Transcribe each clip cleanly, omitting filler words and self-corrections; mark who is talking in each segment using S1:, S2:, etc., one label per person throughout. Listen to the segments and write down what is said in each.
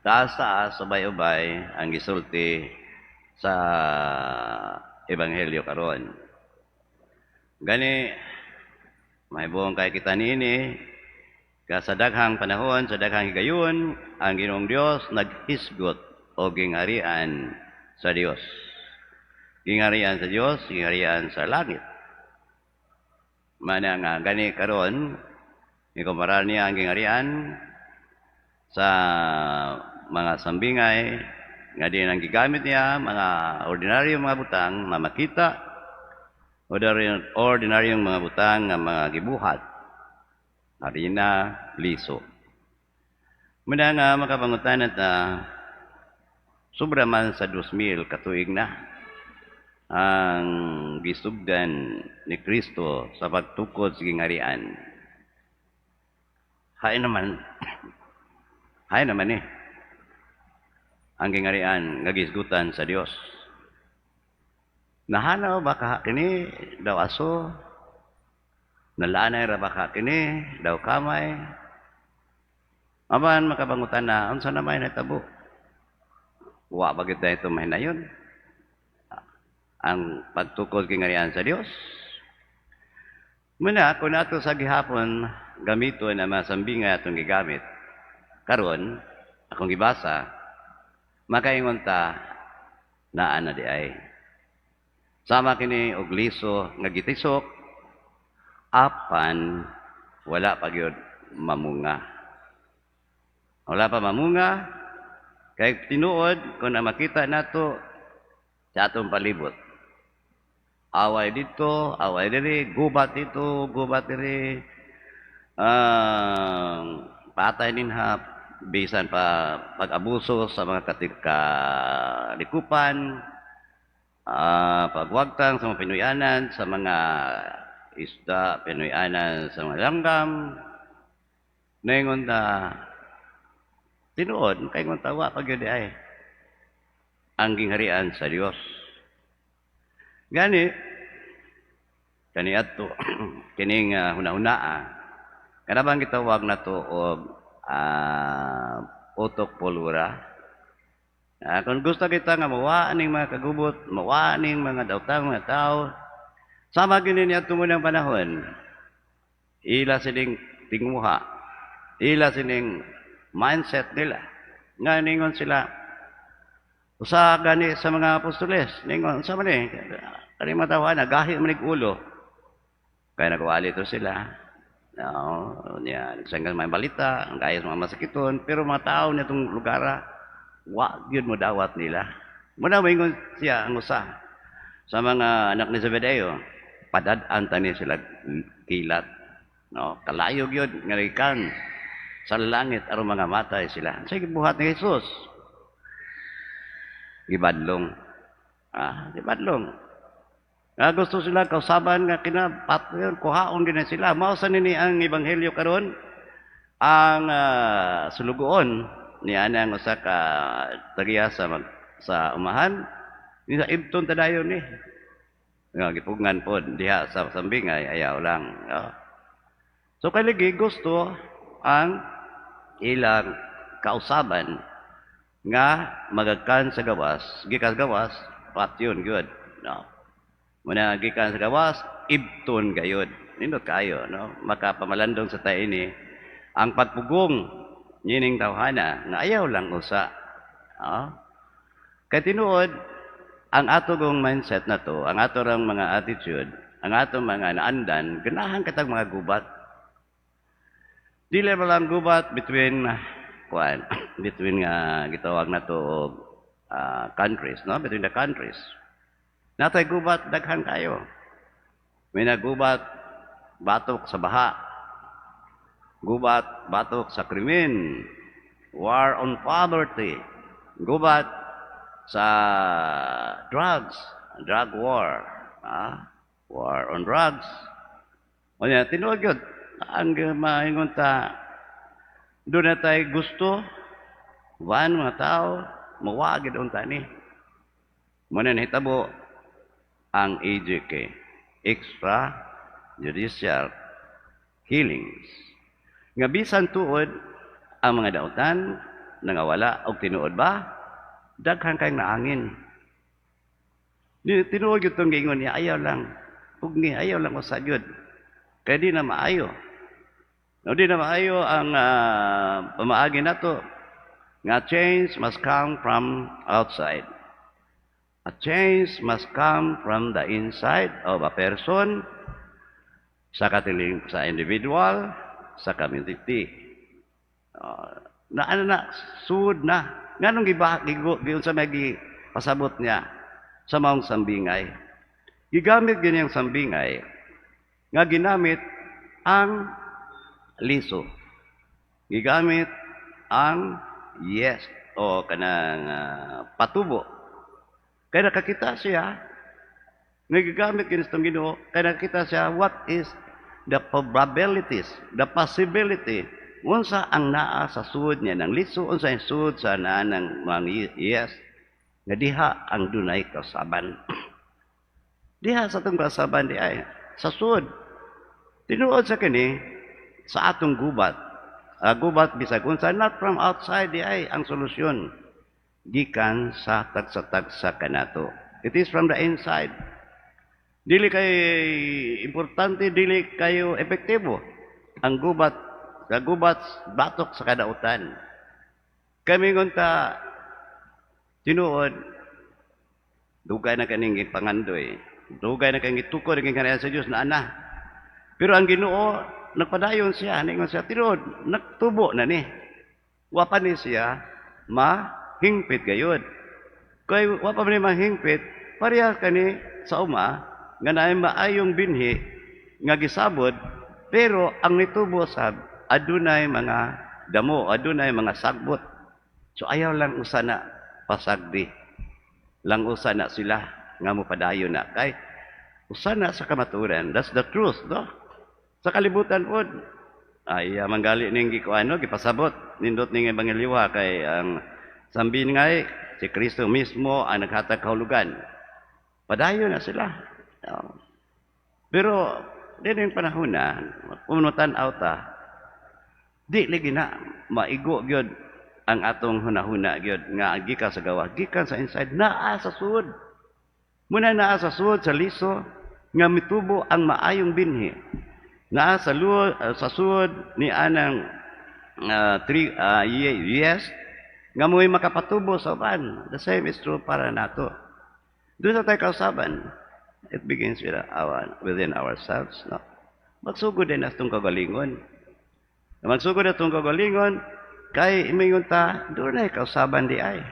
S1: taas-taas ubay-ubay ang gisulti sa ebanghelyo karon. Gani mahibong kay kita niini sa daghang panahon, sa daghang higayon, ang Ginoong Dios naghisgot o gingarian sa Dios. Gingarian sa Dios, gingarian sa langit. Mana nga gani karon ikumparar niya ang gingarian sa mga sambingay nga di nang gigamit niya mga ordinaryong mga butang mamakita ordinaryong mga butang nga mga gibuhat harina liso. Muna nga makapangutan at sobra man sa 2,000 katuig na ang gisugdan ni Kristo sa pagtukod sa gingarian. Hain naman ang gingarian nga gisgutan sa Dios. Nahanaw baka kini daw aso, nalanay ra baka kini daw kamay. Aban makabangutan na unsa na may natabo. Wa ba kita ito mahinayon? Ang pagtukod gingarian sa Dios. Muna kung nato sa gihapon gamiton ang mga sambingay atong gigamit. Karon akong gibasa makaingon ta naa na di ay. Sama kini og liso nga gitisok apan wala pa gyud mamunga. Wala pa mamunga kay tinuod kung na makita nato sa atong palibot. Away dito, away diri, gubat dito, gubat diri. Patay ninha bisan pa pag-abuso sa mga kalikupan, pagwagtang sa mga Pinoyanan, sa mga isda, Pinoyanan sa mga langgam. Naingon na tinuod, kaingon tawa pag yun ay ang gingharian sa Dios. Gani ato kining hunahunaa kanabang gitawag nato og utok polura. Kung gusto kita nga mawaan ning mga kagubot, mawaan ning mga daotang mga tao, sama gini niya tumunang panahon. Ila sining tinguha, ila sining mindset nila. Nga ningon sila, usa gani sa mga apostoles, ningon, sa man eh, kani matawa na, gahi manig ulo. Kaya nagwali to sila. No, niya, nagsanggal may balita, ang gaya sa mga masakiton, pero mga tao nitong lugar, wa yun mo dawat nila. Muna maingon siya ang usa sa mga anak ni Zebedeo, padad-an tani sila kilat. No, kalayo yun, ngalikan sa langit aron mga matay sila. Sige buhat ni Jesus. Gibadlong. Gibadlong. Gusto sila kausaban nga kinapat yun, kuhaon din na sila. Mao sa nini ang ebanghelyo karon ang sulugoon ni anang usa ka tagiya sa umahan ni sa ibton tadayon ni. Nga gipugngan pod diha sa sambingay ayaw lang. So kay lagi gusto ang ilang kausaban nga magagkan sa gawas, gikan sa gawas, patyon good. No. Muna gikan sa gawas, ibton gayud. Nindot kayo, no? Makapamalandong sa tayo ini ang pagpugong nining tawhana nga ayaw lang usa. Kay tinuod ang atong mindset na to, ang atong mga attitude, ang atong mga naandan, ganahan katag mga gubat. Dili ba lang gubat between between nga gitawag na to countries, no? Between the countries. Natay gubat daghan kayo. May nagubat batok sa baha. Gubat batok sa krimen. War on poverty. Gubat sa drugs, drug war. War on drugs. O niya, tinuod yun. Ang maingon ta, doon na tayo gusto, waan mga tao, mawagid on tani. Muna nahitabo ang EJK, extra judicial killings. Nga bisan tuod ang mga dautan, nangawala og tinuod ba daghan kay naangin. Tinuod gyud tong giingon niya, ayaw lang ug ni ayaw lang usa gyud kay di na maayo. No, di na maayo ang pamaagi nato nga change must come from outside. A change must come from the inside of a person, sa katiling sa individual, sa community. Sud na. Nganong giun sa may pasabot niya sa maong sambingay. Gigamit ganyang sambingay nga ginamit ang liso. Gigamit ang yes o kanang patubo. Kaya nakakita siya, nagigamit kinistong Ginoo, kaya nakakita siya what is the probabilities, the possibility, unsa ang naa sa sud niya ng liso, unsa ang sud sa naa ng mga yes, nga diha ang dunay kasaban. Diha sa itong kasaban di ay, sa sud. Tinuod sa kini, sa atong gubat, gubat bisag unsa, not from outside di ay ang solusyon. Gikan sa tagsa-tagsa kanato. It is from the inside. Dili kay importante, dili kayo epektibo ang gubat batok sa kadautan. Kami ngunta tinuod dugay na kaning pangandoy. Dugay na kaning tukod ning kanaya sa Dios na ana. Pero ang Ginoo nagpadayon siya, ningon siya tinuod nagtubo na ni. Wa pa ni siya hingpit gayud. Kay wa pa man mahingpit, pareha kani sa uma nga naay maayong binhi nga gisabod, pero ang nitubo sab adunay mga damo, adunay mga sagbot. So ayaw lang usa na pasagdi. Lang usa na sila nga mopadayon na kay usa na sa kamaturan. That's the truth, no? Sa kalibutan pod ay manggali ning gikuano gipasabot nindot ning ebanghelyo kay ang sambin ngay, si Kristo mismo ang naghatag kahulugan. Padayon na sila. Pero, din yung panahon na, pumunutan ta, di lagi na, maigo gyud ang atong hunahuna gyud nga gikan sa gawa, gikan sa inside, naa sa sud. Muna naa sa sud, sa liso, nga mitubo ang maayong binhi. Naa sa sud ni anang yes, nga mo'y makapatubo sa uban. The same is true para nato. Doon sa tayo kausaban, it begins within ourselves. No? Magsugod din na itong kagalingon. Magsugod na itong kagalingon, kay imingon ta, doon ay kausaban di ay.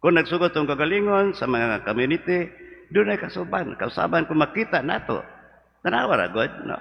S1: Kung nagsugod itong kagalingon sa mga community, doon ay kausaban kung makita nato. Tanawa ra God, no?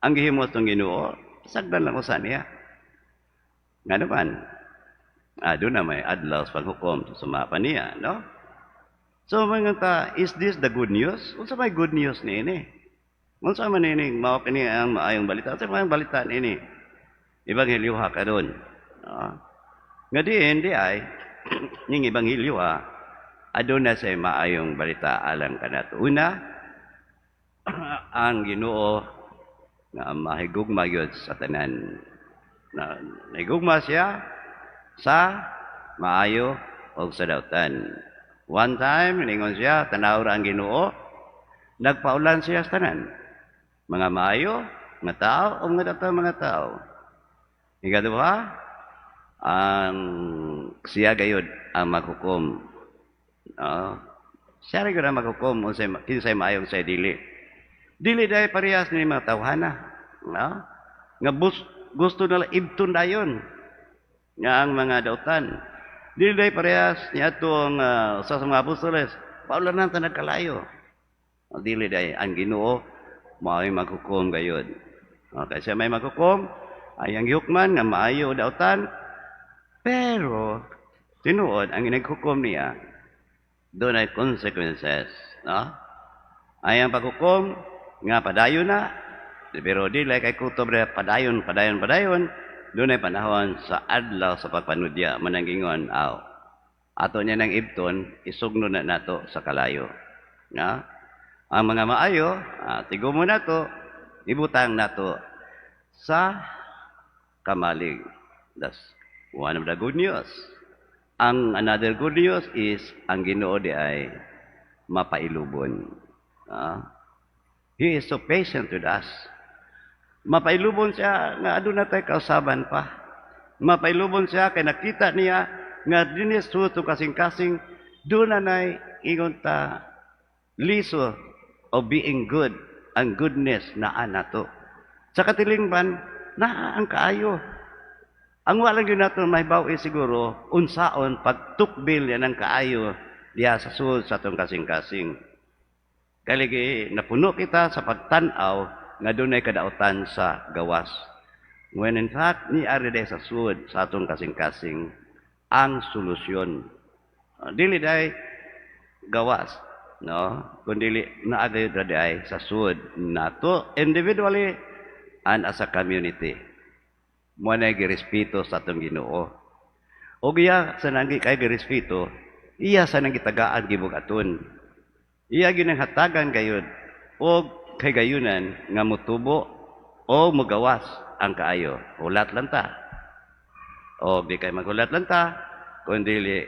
S1: Ang gihimo itong Ginoo, sagdan lang ko sa niya. Nga naman, doon na may adlaw sa paghukom sa mga paniya, no? So, mga ta, is this the good news? Unsa may good news ni ini? Unsa man ini, mao kini ang maayong balita. Unsa may balita ni ini? Ebanghelyo ha karon. No? Nga di ay, ning ebanghelyo ha, aduna sa maayong balita alang kanato. Una, ang Ginoo nga mahigugma gyud sa tanan. Nahigugma siya sa maayo o sa dautan. One time, ningon siya, tanaw ra ang Ginoo, nagpaulan siya sa tanan. Mga maayo, mga tao, o mga tao. Ikaduha, ang siya gayud ang maghukom. Siya rin ang maghukom, kinsay maayong sa dili. Dili dahil parehas ni mga tawhana. Nga gusto nila ibtun dayon nga ang mga dautan. Dili day parehas niya itong sa mga apostoles, paulanan ta nagkalayo. Dili day ang Ginoo maay maghukom gayud. Okay, siya may maghukom, ay ang gihukman nga maayo dautan, pero tinuod ang inaghukom niya, doon ay consequences, no? Ay ang paghukom nga padayon na, pero dili kay kutob na padayon. Doon ay panahon sa adlaw sa pagpanudya, mananggingon, ato niya ng ibton, isugno na nato sa kalayo. Na? Ang mga maayo, tigo mo nato, ibutang nato sa kamalig. One of the good news. Ang another good news is ang Ginoo di ay mapailubon. He is so patient with us. Mapailubon siya nga aduna tay kausaban pa. Mapailubon siya kay nakita niya nga dinis to kasing-kasing doon na nay ingon ta liso of being good, ang goodness na anato. Sa katilingban, na ang kaayo. Ang walang yun nato may bawi siguro, unsaon pagtukbil yan ang kaayo diya sa suod sa itong kasing-kasing. Kaligi, napuno kita sa pagtanaw nga doon ay kadautan sa gawas. When in fact, ni ari sa suod sa itong kasing-kasing ang solusyon. Dili day gawas, no? Kundi naagay day sa suod nato individually and as a community. Mo na girespeto sa atong Ginoo. O iya sa nanggi kay girespeto, iya sa nang gitagaan gibugaton. Iya ginanghatagan gayud o kay gayunan nga motubo o mogawas ang kaayo. Ulat lang ta. O di kay magulat lang ta, kundi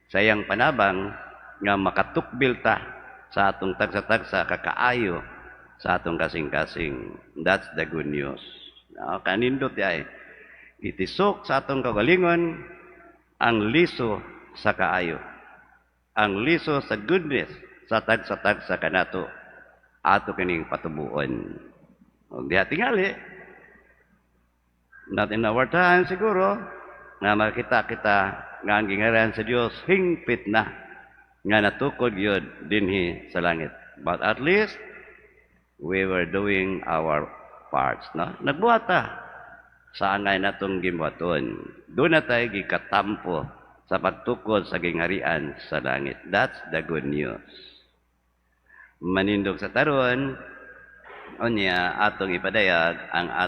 S1: sayang panabang nga makatukbil ta sa atong tagsa-tagsa kakaayo sa atong kasing-kasing. That's the good news. Kanindot ay itisok sa atong kagalingon ang liso sa kaayo. Ang liso sa goodness sa tagsa-tagsa kanato ato kining patubuon. Og diha tingali not in our time siguro nga makita kita nga ang gingaran sa Dios hingpit na nga natukod yun dinhi sa langit. But at least we were doing our parts, no? Nagbuhat ta sa angay natong gibuhaton. Doon na tayo gikatampo sa pagtukod sa gingharian sa langit. That's the good news. Manindog sa taron, onya atong ipadayag ang